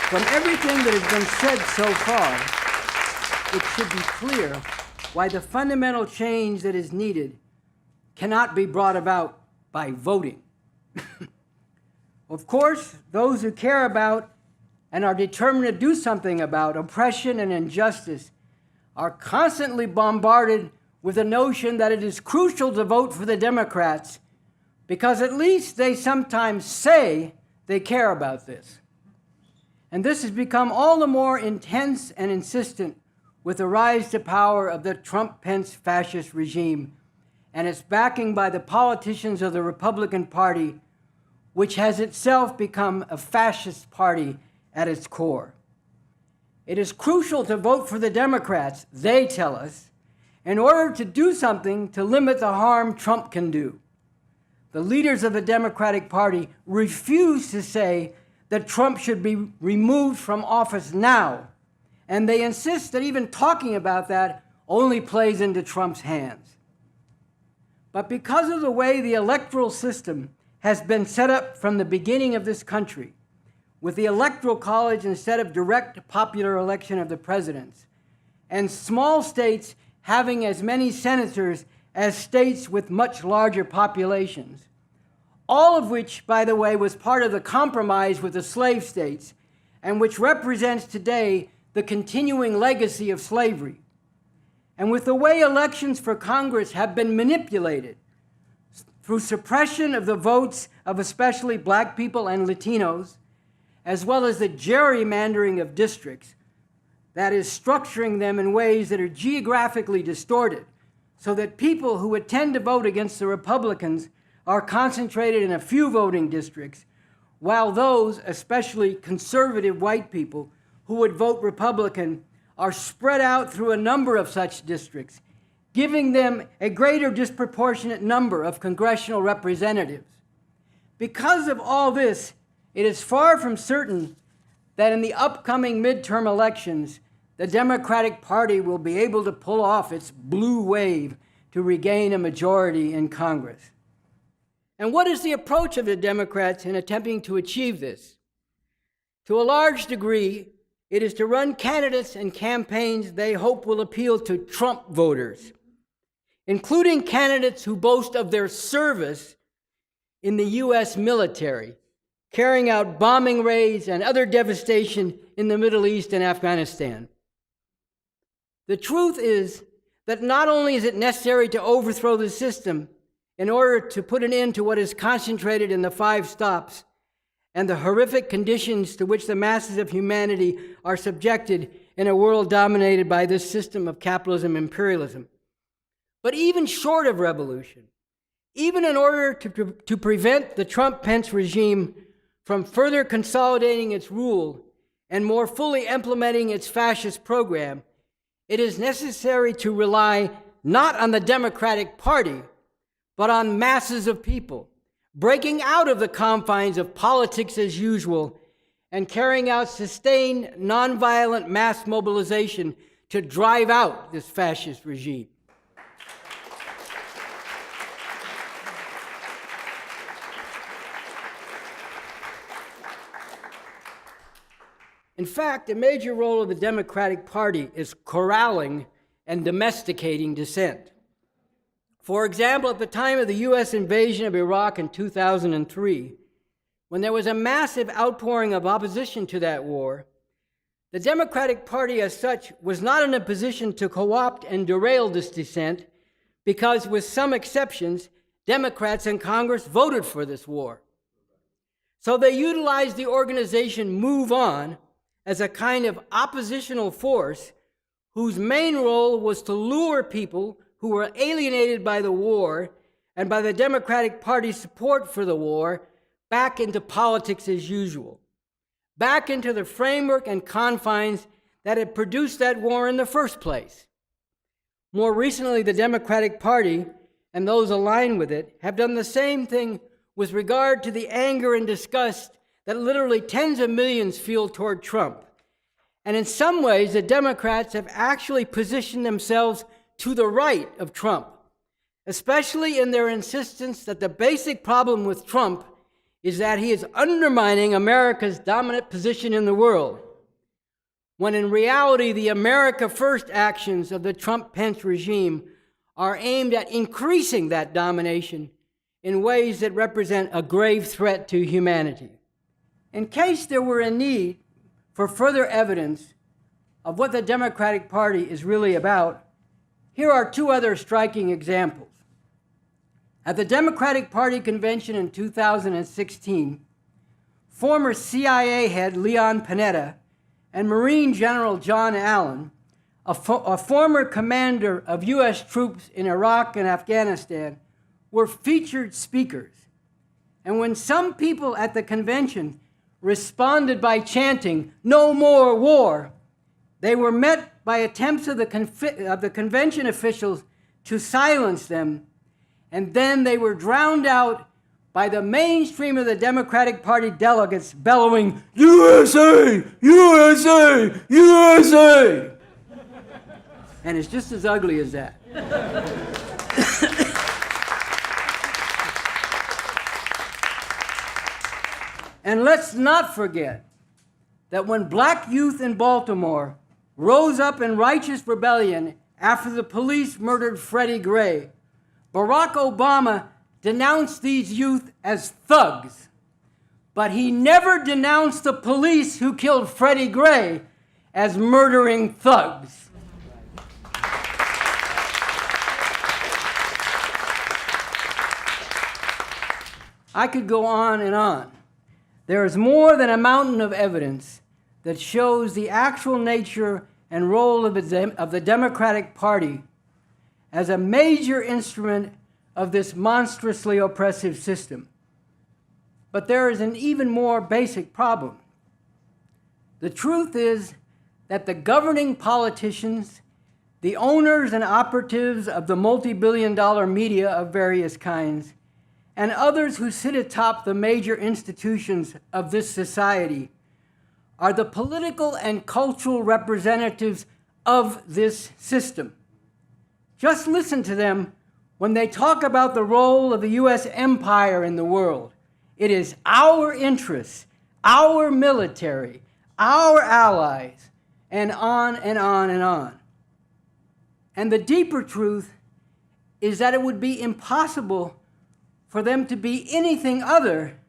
From everything that has been said so far, it should be clear why the fundamental change that is needed cannot be brought about by voting. Of course, those who care about and are determined to do something about oppression and injustice are constantly bombarded with the notion that it is crucial to vote for the Democrats because at least they sometimes say they care about this. And this has become all the more intense and insistent with the rise to power of the Trump-Pence fascist regime and its backing by the politicians of the Republican Party, which has itself become a fascist party at its core. It is crucial to vote for the Democrats, they tell us, in order to do something to limit the harm Trump can do. The leaders of the Democratic Party refuse to say that Trump should be removed from office now, and they insist that even talking about that only plays into Trump's hands. But because of the way the electoral system has been set up from the beginning of this country, with the Electoral College instead of direct popular election of the presidents, and small states having as many senators as states with much larger populations, all of which, by the way, was part of the compromise with the slave states, and which represents today the continuing legacy of slavery. And with the way elections for Congress have been manipulated through suppression of the votes of especially Black people and Latinos, as well as the gerrymandering of districts, that is, structuring them in ways that are geographically distorted, so that people who would tend to vote against the Republicans are concentrated in a few voting districts, while those, especially conservative white people, who would vote Republican are spread out through a number of such districts, giving them a greater disproportionate number of congressional representatives. Because of all this, it is far from certain that in the upcoming midterm elections, the Democratic Party will be able to pull off its blue wave to regain a majority in Congress. And what is the approach of the Democrats in attempting to achieve this? To a large degree, it is to run candidates and campaigns they hope will appeal to Trump voters, including candidates who boast of their service in the U.S. military, carrying out bombing raids and other devastation in the Middle East and Afghanistan. The truth is that not only is it necessary to overthrow the system in order to put an end to what is concentrated in the 5 stops and the horrific conditions to which the masses of humanity are subjected in a world dominated by this system of capitalism and imperialism, but even short of revolution, even in order to prevent the Trump-Pence regime from further consolidating its rule and more fully implementing its fascist program, it is necessary to rely not on the Democratic Party, but on masses of people, breaking out of the confines of politics as usual and carrying out sustained, nonviolent mass mobilization to drive out this fascist regime. In fact, a major role of the Democratic Party is corralling and domesticating dissent. For example, at the time of the U.S. invasion of Iraq in 2003, when there was a massive outpouring of opposition to that war, the Democratic Party as such was not in a position to co-opt and derail this dissent because, with some exceptions, Democrats in Congress voted for this war. So they utilized the organization Move On as a kind of oppositional force whose main role was to lure people who were alienated by the war and by the Democratic Party's support for the war back into politics as usual, back into the framework and confines that had produced that war in the first place. More recently, the Democratic Party and those aligned with it have done the same thing with regard to the anger and disgust that literally tens of millions feel toward Trump. And in some ways, the Democrats have actually positioned themselves to the right of Trump, especially in their insistence that the basic problem with Trump is that he is undermining America's dominant position in the world, when in reality the America First actions of the Trump-Pence regime are aimed at increasing that domination in ways that represent a grave threat to humanity. In case there were a need for further evidence of what the Democratic Party is really about, here are two other striking examples. At the Democratic Party convention in 2016, former CIA head Leon Panetta and Marine General John Allen, a former commander of U.S. troops in Iraq and Afghanistan, were featured speakers. And when some people at the convention responded by chanting, "No more war," they were met by attempts of the convention officials to silence them, and then they were drowned out by the mainstream of the Democratic Party delegates bellowing, "USA! USA! USA!" And it's just as ugly as that. And let's not forget that when black youth in Baltimore rose up in righteous rebellion after the police murdered Freddie Gray, Barack Obama denounced these youth as thugs, but he never denounced the police who killed Freddie Gray as murdering thugs. I could go on and on. There is more than a mountain of evidence that shows the actual nature and role of the Democratic Party as a major instrument of this monstrously oppressive system. But there is an even more basic problem. The truth is that the governing politicians, the owners and operatives of the multi-billion-dollar media of various kinds, and others who sit atop the major institutions of this society are the political and cultural representatives of this system. Just listen to them when they talk about the role of the U.S. empire in the world. It is our interests, our military, our allies, and on and on and on. And the deeper truth is that it would be impossible for them to be anything other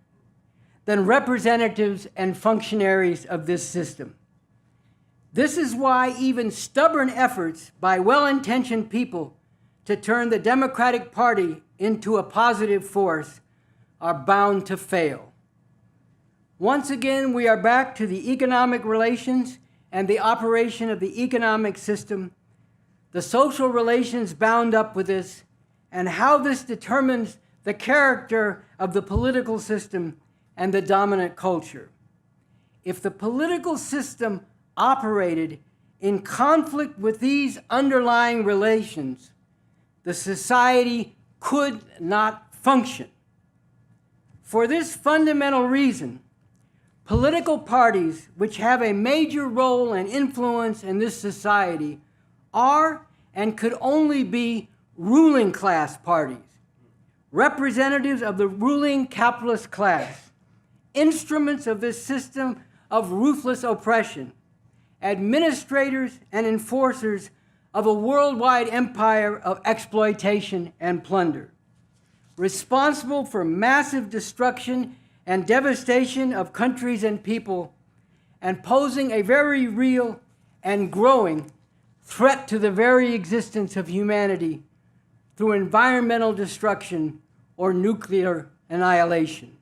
than representatives and functionaries of this system. This is why even stubborn efforts by well-intentioned people to turn the Democratic Party into a positive force are bound to fail. Once again, we are back to the economic relations and the operation of the economic system, the social relations bound up with this, and how this determines the character of the political system and the dominant culture. If the political system operated in conflict with these underlying relations, the society could not function. For this fundamental reason, political parties which have a major role and influence in this society are and could only be ruling class parties, representatives of the ruling capitalist class, instruments of this system of ruthless oppression, administrators and enforcers of a worldwide empire of exploitation and plunder, responsible for massive destruction and devastation of countries and people, and posing a very real and growing threat to the very existence of humanity through environmental destruction or nuclear annihilation.